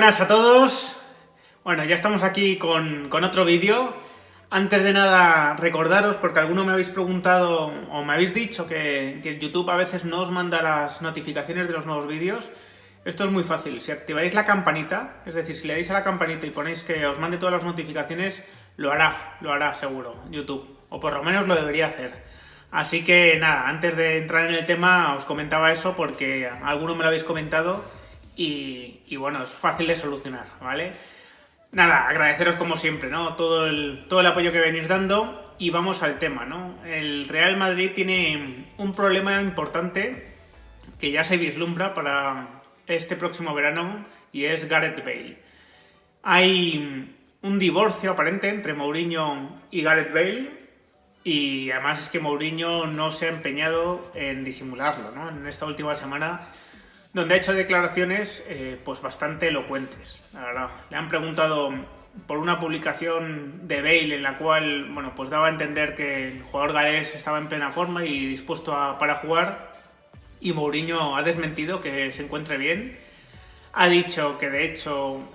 buenas a todos. Bueno, ya estamos aquí con otro vídeo. Antes de nada, recordaros, porque alguno me habéis preguntado o me habéis dicho que YouTube a veces no os manda las notificaciones de los nuevos vídeos. Esto es muy fácil. Si activáis la campanita, es decir, si le dais a la campanita y ponéis que os mande todas las notificaciones, lo hará seguro YouTube. O por lo menos lo debería hacer. Así que nada, antes de entrar en el tema os comentaba eso porque alguno me lo habéis comentado y bueno, es fácil de solucionar, ¿vale? Nada, agradeceros como siempre, ¿no? Todo el apoyo que venís dando y vamos al tema, ¿no? El Real Madrid tiene un problema importante que ya se vislumbra para este próximo verano y es Gareth Bale. Hay un divorcio aparente entre Mourinho y Gareth Bale y además es que Mourinho no se ha empeñado en disimularlo, ¿no? En esta última semana, donde ha hecho declaraciones pues bastante elocuentes, la verdad. Le han preguntado por una publicación de Bale en la cual, bueno, pues daba a entender que el jugador galés estaba en plena forma y dispuesto para jugar, y Mourinho ha desmentido que se encuentre bien. Ha dicho que de hecho,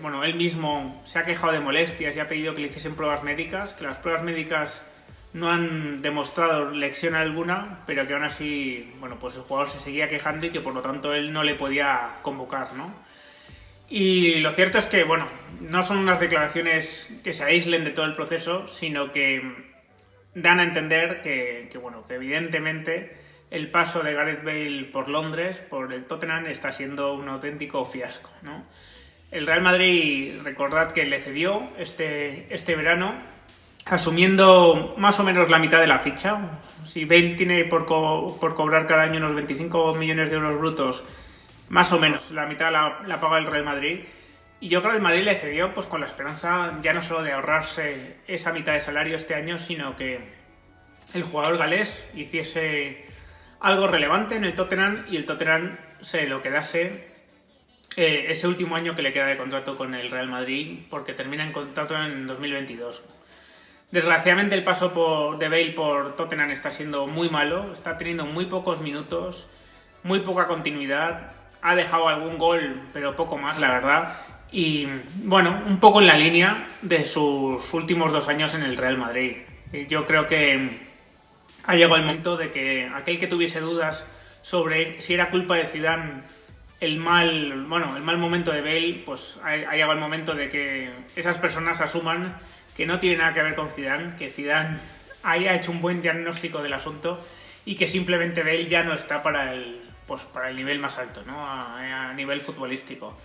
bueno, él mismo se ha quejado de molestias y ha pedido que le hiciesen pruebas médicas, que las pruebas médicas no han demostrado lesión alguna, pero que aún así, bueno, pues el jugador se seguía quejando y que por lo tanto él no le podía convocar, ¿no? Y lo cierto es que, bueno, no son unas declaraciones que se aíslen de todo el proceso, sino que dan a entender bueno, que evidentemente el paso de Gareth Bale por Londres, por el Tottenham, está siendo un auténtico fiasco, ¿no? El Real Madrid, recordad que le cedió este verano, asumiendo más o menos la mitad de la ficha. Si Bale tiene por cobrar cada año unos 25 millones de euros brutos, más o menos la mitad la paga el Real Madrid. Y yo creo que el Madrid le cedió pues con la esperanza ya no solo de ahorrarse esa mitad de salario este año, sino que el jugador galés hiciese algo relevante en el Tottenham y el Tottenham se lo quedase ese último año que le queda de contrato con el Real Madrid, porque termina en contrato en 2022. Desgraciadamente el paso de Bale por Tottenham está siendo muy malo, está teniendo muy pocos minutos, muy poca continuidad, ha dejado algún gol, pero poco más, la verdad, y bueno, un poco en la línea de sus últimos 2 años en el Real Madrid. Yo creo que ha llegado el momento de que aquel que tuviese dudas sobre si era culpa de Zidane el mal momento de Bale, pues ha llegado el momento de que esas personas asuman que no tiene nada que ver con Zidane, que Zidane haya hecho un buen diagnóstico del asunto y que simplemente Bale ya no está para el nivel más alto, ¿no? A nivel futbolístico.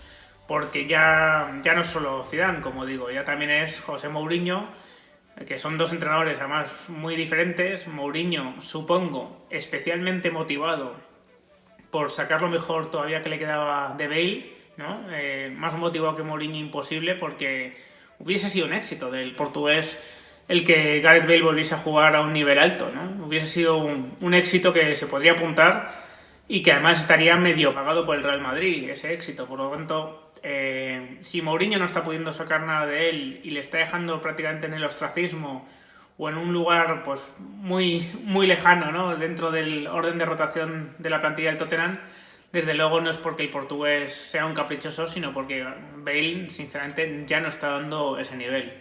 Porque ya no es solo Zidane, como digo, ya también es José Mourinho, que son dos entrenadores además muy diferentes. Mourinho, supongo, especialmente motivado por sacar lo mejor todavía que le quedaba de Bale, ¿no? Más motivado que Mourinho imposible, porque hubiese sido un éxito del portugués el que Gareth Bale volviese a jugar a un nivel alto, ¿no? Hubiese sido un éxito que se podría apuntar y que además estaría medio pagado por el Real Madrid, ese éxito. Por lo tanto, si Mourinho no está pudiendo sacar nada de él y le está dejando prácticamente en el ostracismo o en un lugar pues muy, muy lejano, ¿no?, dentro del orden de rotación de la plantilla del Tottenham, desde luego no es porque el portugués sea un caprichoso, sino porque Bale, sinceramente, ya no está dando ese nivel.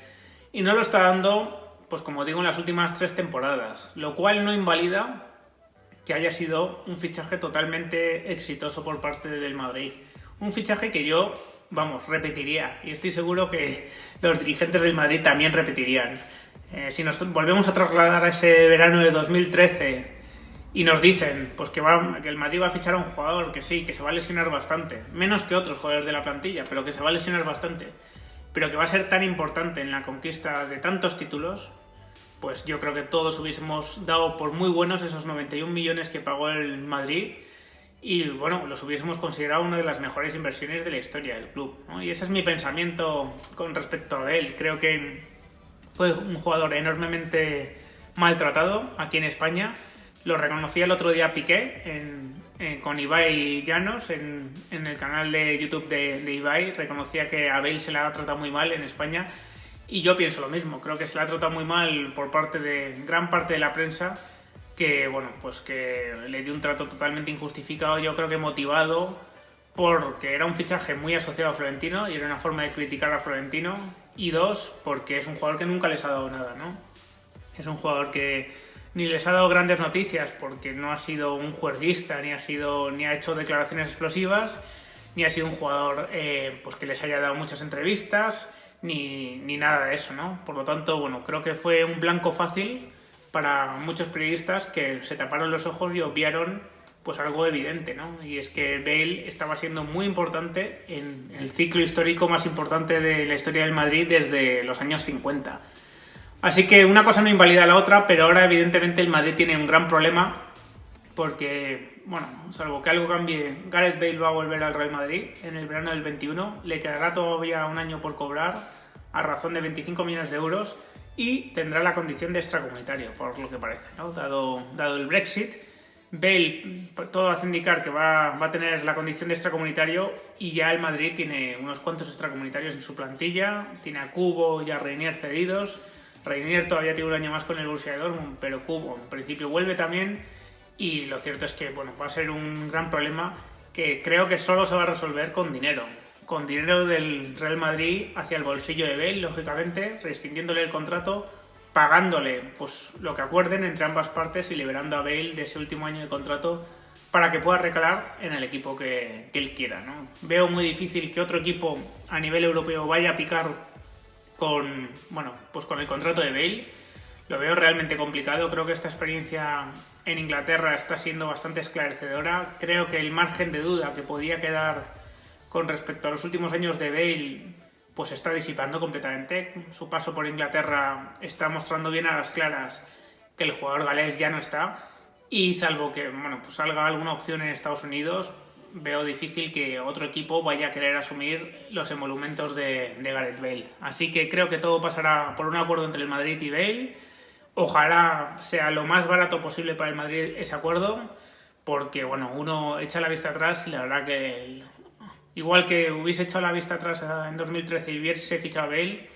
Y no lo está dando, pues como digo, en las últimas 3 temporadas, lo cual no invalida que haya sido un fichaje totalmente exitoso por parte del Madrid. Un fichaje que yo, repetiría, y estoy seguro que los dirigentes del Madrid también repetirían. Si nos volvemos a trasladar a ese verano de 2013... y nos dicen pues que el Madrid va a fichar a un jugador que sí, que se va a lesionar bastante, menos que otros jugadores de la plantilla, pero que se va a lesionar bastante, pero que va a ser tan importante en la conquista de tantos títulos, pues yo creo que todos hubiésemos dado por muy buenos esos 91 millones que pagó el Madrid y bueno, los hubiésemos considerado una de las mejores inversiones de la historia del club, ¿no? Y ese es mi pensamiento con respecto a él. Creo que fue un jugador enormemente maltratado aquí en España. Lo reconocía el otro día Piqué con Ibai Llanos en el canal de YouTube de Ibai. Reconocía que a Bale se le ha tratado muy mal en España y yo pienso lo mismo. Creo que se le ha tratado muy mal por parte de gran parte de la prensa, que bueno, pues que le dio un trato totalmente injustificado, yo creo que motivado porque era un fichaje muy asociado a Florentino y era una forma de criticar a Florentino. Y 2, porque es un jugador que nunca les ha dado nada, ¿no? Es un jugador que ni les ha dado grandes noticias porque no ha sido un juerguista, ni ha hecho declaraciones explosivas, ni ha sido un jugador pues que les haya dado muchas entrevistas, ni nada de eso, ¿no? Por lo tanto, bueno, creo que fue un blanco fácil para muchos periodistas que se taparon los ojos y obviaron pues algo evidente, ¿no? Y es que Bale estaba siendo muy importante en el ciclo histórico más importante de la historia del Madrid desde los años 50. Así que una cosa no invalida la otra, pero ahora evidentemente el Madrid tiene un gran problema porque, bueno, salvo que algo cambie, Gareth Bale va a volver al Real Madrid en el verano del 21, le quedará todavía un año por cobrar a razón de 25 millones de euros y tendrá la condición de extracomunitario, por lo que parece, ¿no? Dado el Brexit, Bale, todo hace indicar que va a tener la condición de extracomunitario y ya el Madrid tiene unos cuantos extracomunitarios en su plantilla, tiene a Kubo y a Reinier cedidos. Reinier todavía tiene un año más con el Borussia Dortmund, pero Kubo en principio vuelve también y lo cierto es que bueno, va a ser un gran problema que creo que solo se va a resolver con dinero del Real Madrid hacia el bolsillo de Bale, lógicamente, rescindiéndole el contrato, pagándole pues lo que acuerden entre ambas partes y liberando a Bale de ese último año de contrato para que pueda recalar en el equipo que él quiera, ¿no? Veo muy difícil que otro equipo a nivel europeo vaya a picar con el contrato de Bale. Lo veo realmente complicado. Creo que esta experiencia en Inglaterra está siendo bastante esclarecedora. Creo que el margen de duda que podía quedar con respecto a los últimos años de Bale pues está disipando completamente. Su paso por Inglaterra está mostrando bien a las claras que el jugador galés ya no está y salvo que pues salga alguna opción en Estados Unidos, veo difícil que otro equipo vaya a querer asumir los emolumentos de Gareth Bale. Así que creo que todo pasará por un acuerdo entre el Madrid y Bale. Ojalá sea lo más barato posible para el Madrid ese acuerdo, porque uno echa la vista atrás y la verdad que igual que hubiese echado la vista atrás en 2013 y hubiese fichado a Bale,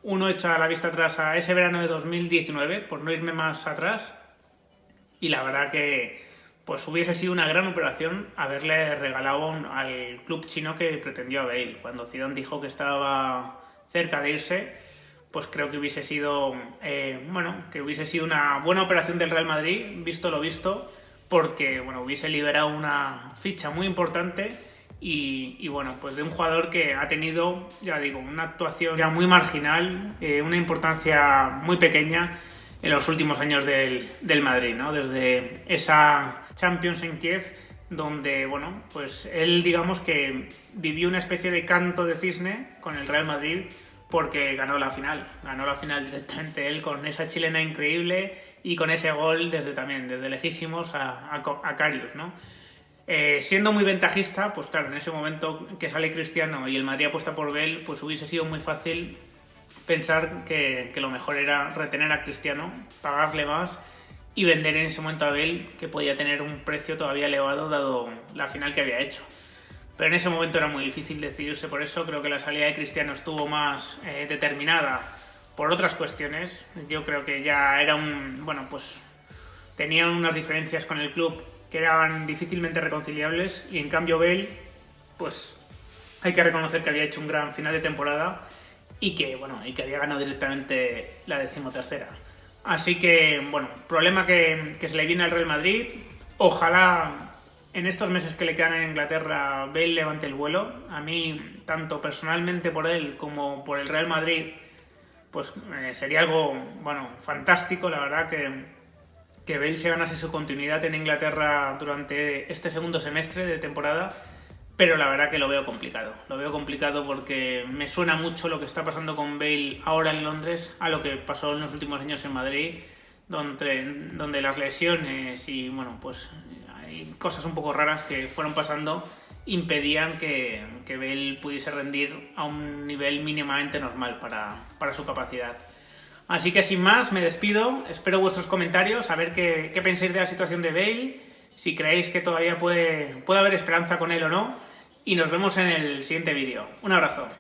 uno echa la vista atrás a ese verano de 2019, por no irme más atrás, y la verdad que pues hubiese sido una gran operación haberle regalado al club chino que pretendió a Bale. Cuando Zidane dijo que estaba cerca de irse, pues creo que hubiese sido una buena operación del Real Madrid, visto lo visto, porque hubiese liberado una ficha muy importante y pues de un jugador que ha tenido, ya digo, una actuación ya muy marginal, una importancia muy pequeña en los últimos años del Madrid, ¿no? Desde esa Champions en Kiev, donde, pues él digamos que vivió una especie de canto de cisne con el Real Madrid porque ganó la final directamente él con esa chilena increíble y con ese gol desde lejísimos a Karius, ¿no? Siendo muy ventajista, pues claro, en ese momento que sale Cristiano y el Madrid apuesta por Bale, pues hubiese sido muy fácil pensar que lo mejor era retener a Cristiano, pagarle más y vender en ese momento a Bale, que podía tener un precio todavía elevado dado la final que había hecho. Pero en ese momento era muy difícil decidirse por eso. Creo que la salida de Cristiano estuvo más determinada por otras cuestiones. Yo creo que ya era tenían unas diferencias con el club que eran difícilmente reconciliables y en cambio Bale, pues hay que reconocer que había hecho un gran final de temporada y que había ganado directamente la 13ª. Así que, problema que se le viene al Real Madrid. Ojalá en estos meses que le quedan en Inglaterra Bale levante el vuelo. A mí, tanto personalmente por él como por el Real Madrid, pues sería algo, fantástico, la verdad, que Bale se ganase su continuidad en Inglaterra durante este segundo semestre de temporada. Pero la verdad que lo veo complicado. Lo veo complicado porque me suena mucho lo que está pasando con Bale ahora en Londres a lo que pasó en los últimos años en Madrid, donde las lesiones y hay cosas un poco raras que fueron pasando impedían que Bale pudiese rendir a un nivel mínimamente normal para su capacidad. Así que sin más, me despido. Espero vuestros comentarios, a ver qué pensáis de la situación de Bale, si creéis que todavía puede haber esperanza con él o no. Y nos vemos en el siguiente vídeo. Un abrazo.